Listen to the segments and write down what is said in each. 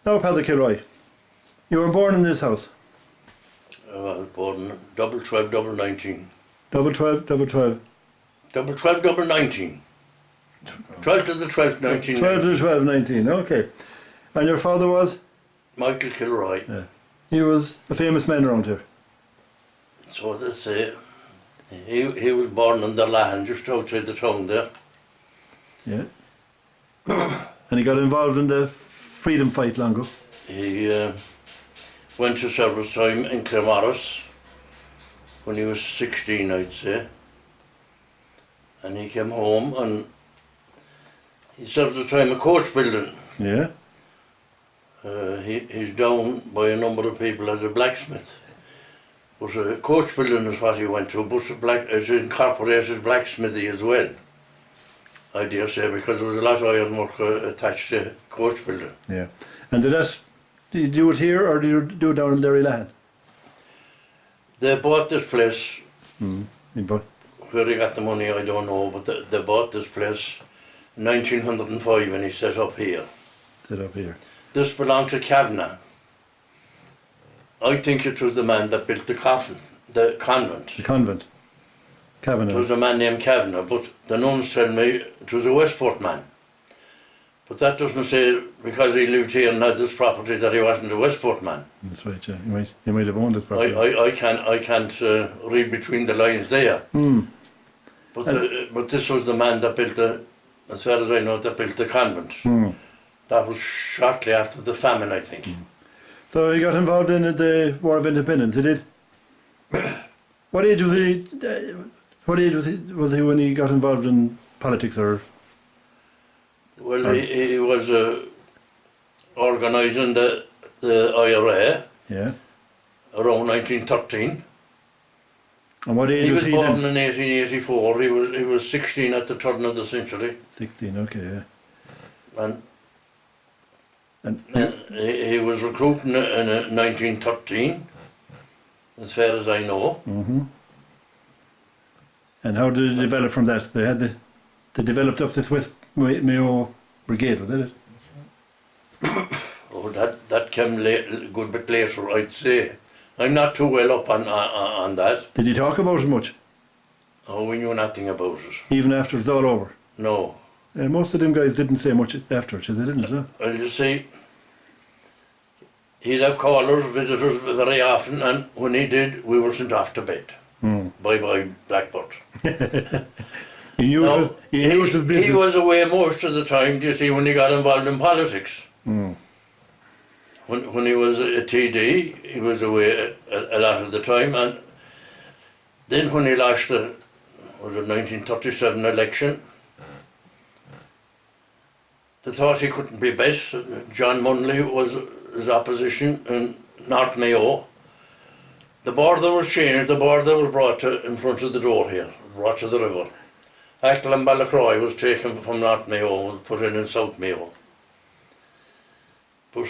Now, Peadar Kilroy, you were born in this house. I was born double 12, double 19. Double 12, double 12. Double 12, double 19. 12 to the 12th, 19. 12 to the 12, 19, okay. And your father was? Michael Kilroy. Yeah. He was a famous man around here. So they say, he was born in the land just outside the town there. Yeah. And he got involved in the freedom fight long ago. He went to service time in Claremorris when he was 16, I'd say. And he came home and he served the time at coach building. Yeah. He's down by a number of people as a blacksmith. But coach building is what he went to, but it's incorporated blacksmithy as well, I dare say, because there was a lot of ironwork attached to coach building. Yeah. And did you do it here or did you do it down in Derrylahan? They bought this place. Where he got the money, I don't know, but they bought this place in 1905 and he set up here. Set up here. This belonged to Kavanagh. I think it was the man that built the convent. The convent. Kavanagh. It was a man named Kavanagh, but the nuns tell me it was a Westport man. But that doesn't say because he lived here and had this property that he wasn't a Westport man. That's right, yeah. He might have owned this property. I can't read between the lines there. But this was the man that built as far as I know, that built the convent. That was shortly after the famine, I think. So he got involved in the War of Independence, he did? What age was he? What age was he when he got involved in politics, or? Well, he was organising the IRA. Yeah. Around 1913. And what age was he then? He was born in 1884. He was 16 at the turn of the century. 16, okay, yeah. And he was recruiting in 1913, as far as I know. And how did it develop from that? They developed up this West Mayo Brigade, was that it? Oh, that came a good bit later, I'd say. I'm not too well up on that. Did he talk about it much? Oh, we knew nothing about it. Even after it's all over? No. Most of them guys didn't say much afterwards, they didn't, huh? Well, you see, he'd have callers, visitors very often, and when he did, we were sent off to bed. Bye-bye, Blackbird. He knew it was business. He was away most of the time, do you see, when he got involved in politics. When he was a TD, he was away a lot of the time, and then when he lost the 1937 election, they thought he couldn't be best. John Munley was his opposition in North Mayo. The border was changed, the border was brought in front of the door here, brought to the river. Achill and Ballacroy was taken from North Mayo and was put in South Mayo. But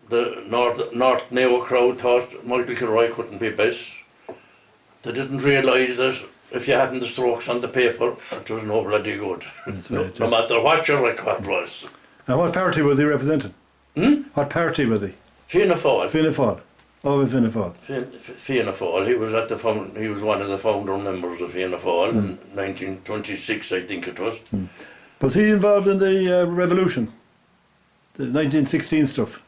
the North Mayo crowd thought Michael Kilroy couldn't be best. They didn't realise that if you hadn't the strokes on the paper, it was no bloody good. Right, no matter what your record was. And what party was he representing? What party was he? Fianna Fáil. Fianna Fáil. Always Fianna Fáil. Fianna Fáil. He was one of the founder members of Fianna Fáil in 1926, I think it was. Was he involved in the revolution? The 1916 stuff?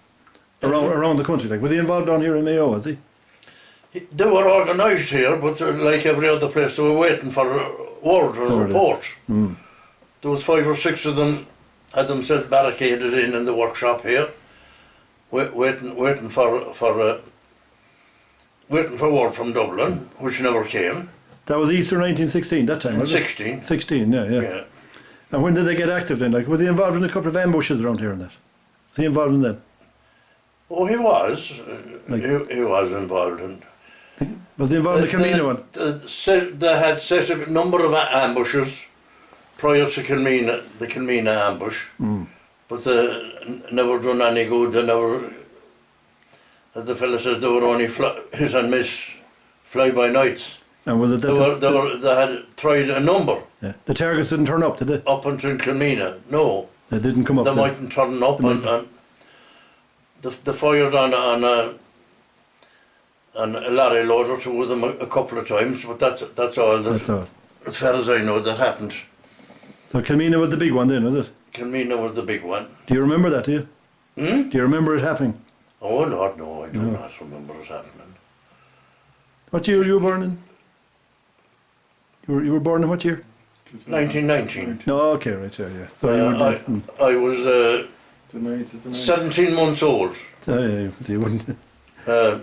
Around the country? Like, was he involved down here in Mayo, was he? They were organised here, but like every other place, they were waiting for a word or a report. There was 5 or 6 of them, had themselves barricaded in the workshop here, waiting for word from Dublin, which never came. That was Easter 1916, that time, was it? 16. 16, yeah. And when did they get active then? Like, was he involved in a couple of ambushes around here and that? Was he involved in them? Oh, he was. He was involved in. Was he involved in the Kilmina one? They had set a number of ambushes prior to the Kilmina ambush, but they never done any good. They never. As the fellow says, they were only hit and miss, fly by nights. And was it that they had tried a number. Yeah. The targets didn't turn up, did they? Up until Kilmina, no. They didn't come up. They mightn't turn up, They fired on a lorry load or two of them a couple of times, but that's all. That's all. As far as I know, that happened. So Kilmina was the big one then, was it? Kilmina was the big one. Do you remember that, do you? Do you remember it happening? Oh Lord, no, I do not remember it happening. What year were you born in? You were born in what year? 1919. No, okay, right, yeah. So you were I was The 9th of the 9th. 17 months old. so you wouldn't. The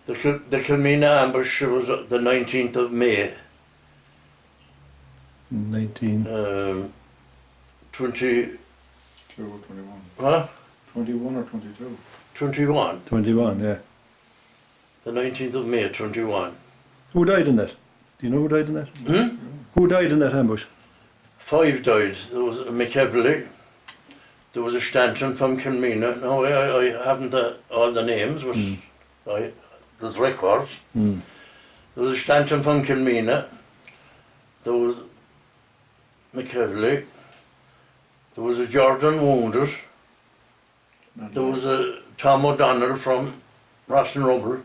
Kilmina ambush was the 19th of May, 19. 20, 2 or 21. huh? 21 or 22. 21. 21, yeah. The 19th of May, 21. Who died in that? Do you know who died in that? Who died in that ambush? 5 died. There was a McEvely. There was a Stanton from Kilmina. No, I haven't all the names, but there's records. There was a Stanton from Kilmina. There was McEvely. There was a Jordan wounded. There was a Tom O'Donnell from Ross and Rubble.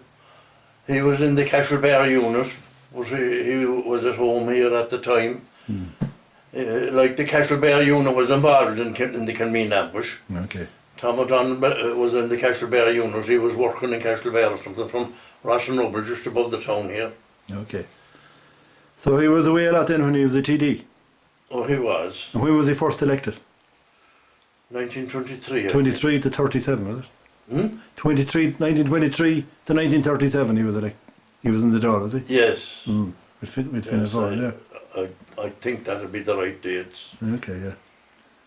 He was in the Cashel unit. He was at home here at the time. Like the Cashel unit was involved in the Kilmina ambush. Okay. Tom O'Donnell was in the Cashel unit. He was working in Cashel or something from Ross and Rubble, just above the town here. Okay. So he was away a lot then when he was a TD. Oh, he was. And when was he first elected? 1923. 23 to 37, was it? 1923 to 1937 he was elected. He was in the door, was he? Yes. With Fianna Fáil, yeah. I think that'll be the right dates. Okay,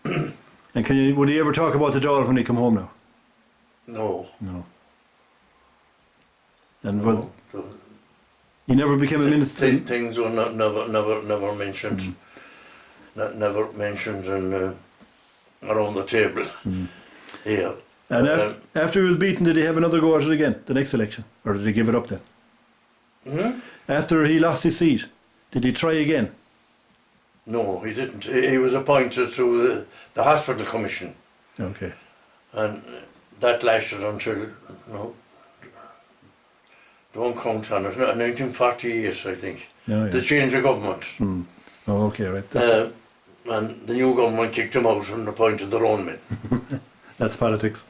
yeah. And would he ever talk about the Dáil when he come home now? No. No. And he never became a minister? Things were never mentioned. Never mentioned around the table. Yeah. And after he was beaten, did he have another go at it again, the next election? Or did he give it up then? After he lost his seat, did he try again? No, he didn't. He was appointed to the hospital commission, Okay. and that lasted until, don't count on it, 1948, I think. Oh, yeah. The change of government. Oh, okay, right. And the new government kicked him out and appointed their own men. That's politics.